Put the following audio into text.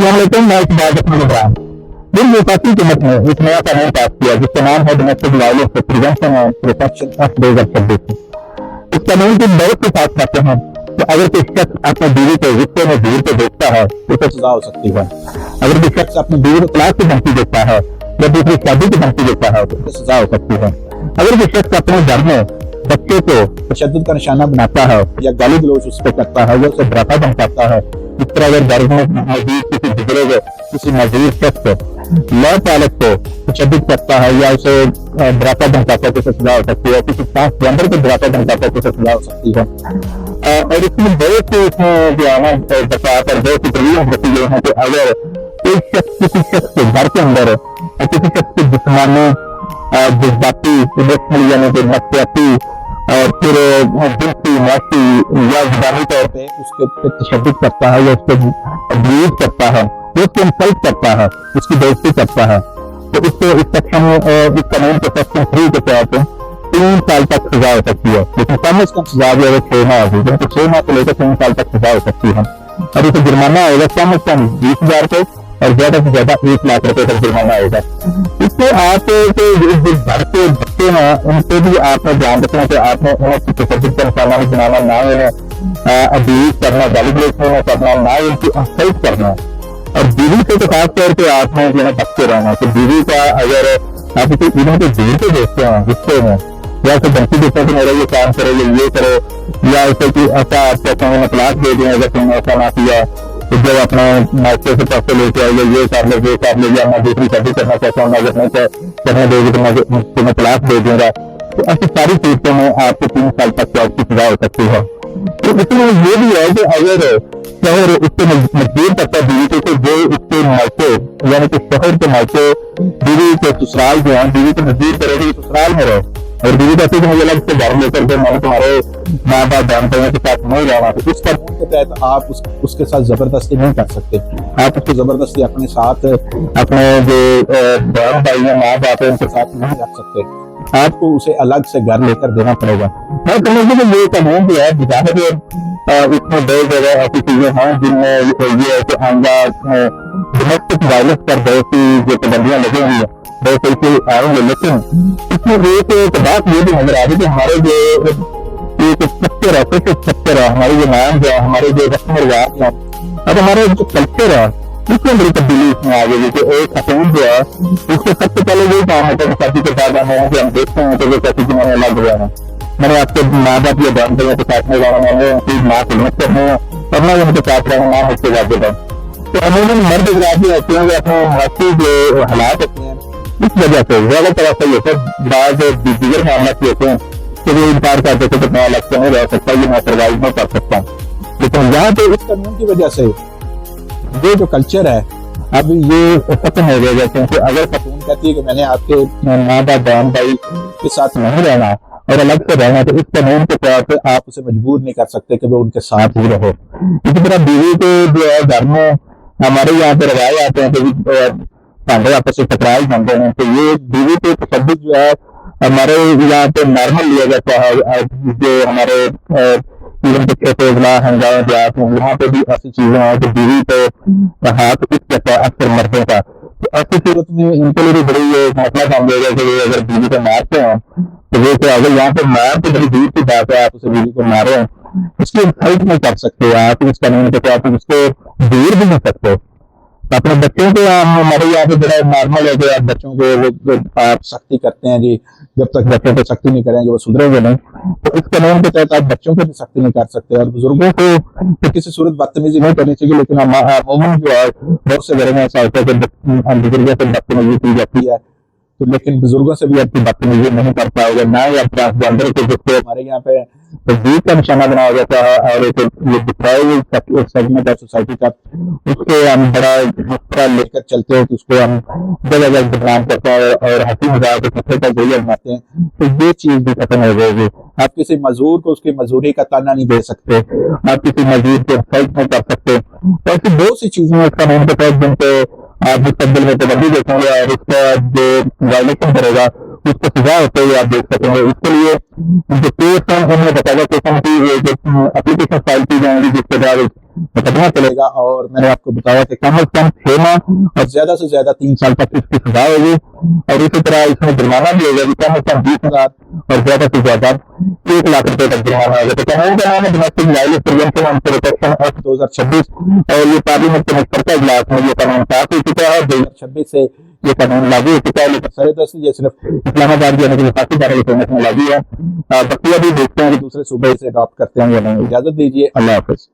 अस्सलामुअलैकुम, मैं इकबाल अपना इब्राहिम। बिल वफाकी हुकूमत ने एक नया कानून पास किया जिसका नाम है domestic violence prevention and protection act 2026। इस कानून की बहुत से साथ कहते हैं कि अगर कोई शख्स अपनी बीवी को रिश्ते में दूर को देखता है तो उसे सजा हो सकती है। अगर कोई शख्स अपनी बीवी को तलाक की धमकी देता है या दूसरी शादी की धमकी देता है तो उसे सजा हो सकती है। अगर कोई शख्स अपने घर में बच्चे को तशद्दुद का निशाना बनाता है या गाली गलौज उस पर करता है या उसे डराता धमकाता है, इस तरह अगर घर में मौजूद किसी बुजुर्ग किसी मजदूर शख्स लापालक को तशद्दुद करता है या उसे डराता धमकाता है तो सजा हो सकती है। किसी ट्रांसजेंडर को डराता धमकाता है तो सजा हो सकती है। और इसमें बहुत से इसमें जो है ना बसात और बहुत सी दलीलें रखी गई हैं कि अगर कोई शख्स किसी शख्स के घर के अंदर किसी शख्स के जिस्मानी जज्बाती इमोशनल यानी कि नफसियाती और फिर जिनसी मासी या ज़बानी तौर पे उसके तशद्दुद करता है या उसको अब्यूज करता है, उसको इंसल्ट करता है, उसकी बेइज्जती करता है तो इसको इस सेक्शन इस कानून के सेक्शन 3 के तहत 3 साल तक सजा हो सकती है। लेकिन कम से कम सजा जो है 6 माह होगी, तो 6 माह से लेकर 3 साल तक सजा हो सकती है। और इसे जुर्माना होगा कम से कम 20,000 को और ज्यादा से ज्यादा 1 लाख रुपए तक जुर्माना होगा। इससे आप घर के बच्चे हैं उनसे भी आपने ध्यान रखना कि आपने उन्हें तशद्दुद का निशाना बनाना, ना उन्हें अब्यूज करना, गाली गलौज करना, ना उनकी इंसल्ट करना। और बीवी से तो खास तौर पे आपने जो है बचते रहना कि बीवी का अगर आप इसे इन्हों को दूर से देखते हैं गुस्से में या उसे धमकी देते हैं कि मेरा ये काम करो ये करो या उसे कि ऐसा आप कहते हैं तलाक दे दें अगर तुमने ऐसा ना किया तो जब अपने मायके से पैसे लेके आएगा ये कर ले या मैं दूसरी शादी करना चाहता हूँ, अगर नहीं करने देगी तो मैं तुम्हें तलाक दे दूंगा। तो ऐसी सारी चीजों में आपको 3 साल तक आपकी सजा हो सकती है। तो इसमें ये भी है कि अगर शहर उससे मजबूर करता है बीवी को जो उसके मायके यानी कि शहर के मायके बीवी के ससुराल जो है बीवी को मजबूर करेगी ससुराल में रहे और बीवी कहती है मुझे अलग से घर लेकर के मैंने तुम्हारे माँ बाप जानते हैं के साथ नहीं रहना, तो इस कानून के तहत आप उसके साथ जबरदस्ती नहीं कर सकते। आप उसको जबरदस्ती अपने साथ अपने जो बहन भाई है माँ बाप है उनके साथ नहीं रख सकते। आपको उसे अलग से घर लेकर देना पड़ेगा। मैं समझती हूँ ये कानून जो है इसमें 2 जगह ऐसी चीजें हैं जिनमें ये है कि आंगा डोमेस्टिक वायलेंस पर बहुत सी जो पाबंदियां लगी हुई है बहुत ऐसी आएंगे, लेकिन इसमें एक बात ये भी नजर आ रही है कि हमारे जो स्ट्रक्चर है स्ट्रक्चर है हमारे जो नाम जो हमारे जो रस्म रिवाज है अब हमारे जो कल्चर है इसमें बड़ी तब्दीली इसमें आ गई कि एक खतून जो है उसको सबसे पहले यही काम होता है शादी के बाद हम देखते हैं तो वो कहती कि मैंने अलग हुआ है, मैंने आपके माँ बाप ये जानते हैं तो साथ में जाना, मैंने उनकी माँ को मत करना है और मैं उनके साथ रहना ना उसके बाद देता हूँ। तो अमूमन मर्द भी होते हैं अपने मासी जो हालात होते हैं इस वजह से ज्यादा तरह से होता है बाद दीगर मामला होते हैं कि वो इनकार कर देते तो मैं अलग से नहीं रह सकता, ये मैं सर्वाइव नहीं कर सकता। लेकिन यहाँ पे इस कानून की वजह से ये जो कल्चर है अब ये खत्म हो गया क्योंकि अगर खतून कहती है कि मैंने आपके माँ बाप बहन भाई के साथ नहीं रहना और अलग से रहना तो इस कानून के तौर पर आप उसे मजबूर नहीं कर सकते कि वो उनके साथ ही रहो। इसी तरह बीवी को जो है घर में हमारे यहाँ पे रवाए आते हैं तो भांडे आपस में टकराए जाते हैं तो ये बीवी पे तशद्दुद जो है हमारे यहाँ पे नॉर्मल लिया जाता है। जो हमारे जीवन के छोटे हंगामे देहात में यहाँ पे भी ऐसी चीजें हैं कि बीवी पे हाथ इस कहता है अक्सर मरने का, तो ऐसी सूरत में इनके लिए भी बड़ी मसला काम देगा कि अगर बीवी को मारते हैं तो वो तो अगर यहाँ पे मार तो बड़ी दूर की बात है, आप उसे बीवी को मारे उसकी इंसल्ट नहीं कर सकते आप इस कानून के तहत उसको दूर भी नहीं सकते। अपने बच्चों को हमारे यहाँ पे बड़ा नॉर्मल है कि आप बच्चों को आप सख्ती करते हैं जी, जब तक बच्चों को सख्ती नहीं करेंगे वो सुधरेंगे नहीं, तो इस कानून के तहत आप बच्चों को भी सख्ती नहीं कर सकते और बुजुर्गों को तो किसी सूरत बदतमीजी नहीं करनी चाहिए। लेकिन अमूमन जो है बहुत से घरों में ऐसा होता है कि बुजुर्गों से बदतमीजी की जाती है, तो लेकिन बुजुर्गों से भी आपकी बदतमीजी नहीं कर पाओगे ना ही आप ट्रांसजेंडर को जिसको हमारे यहाँ पे तस्दीक का निशाना बनाया जाता है और एक ये दिखाए सेगमेंट ऑफ सोसाइटी का उसको हम बड़ा मुस्कुरा लेकर चलते हैं कि उसको हम जगह जगह बदनाम करते हैं और हंसी मजाक पत्थर का गोलियां बनाते हैं, तो ये चीज भी खत्म हो जाएगी। आप किसी मजदूर को उसकी मजदूरी का ताना नहीं दे सकते, आप किसी मजदूर को इंसल्ट नहीं कर सकते, तो ऐसी बहुत सी चीजें इस कानून के तहत जिनको आप मुस्तकबिल में तब्दीली देखेंगे और इसका जो वायलेशन करेगा उसको सजा होते हुए आप देख सकेंगे। इसके लिए जो केस हैं उनमें बकायदा किस्म की जो एप्लीकेशन फाइल की जाएंगी जिसके बाद मुकदमा चलेगा और मैंने आपको बताया कि कम अज कम 6 माह और ज्यादा से ज्यादा 3 साल तक इसकी सजा होगी और इसी तरह इसमें जुर्माना भी होगा कि कम अज कम 20,000 और ज्यादा से ज्यादा 1 लाख रुपए तक जुर्माना होगा। तो कानून का नाम है domestic violence prevention and protection act 2026 और ये पार्लियामेंट के मुश्तरका इजलास में ये कानून पास हो चुका है। 2026 से ये कानून लागू हो चुका है, लेकिन सर ये सिर्फ इस्लामाबाद यानी कि वफाकी दारुल-हुकूमत में लागू है। बकिया भी देखते हैं कि दूसरे सूबे इसे अडॉप्ट करते हैं या नहीं। इजाजत दीजिए, अल्लाह हाफिज।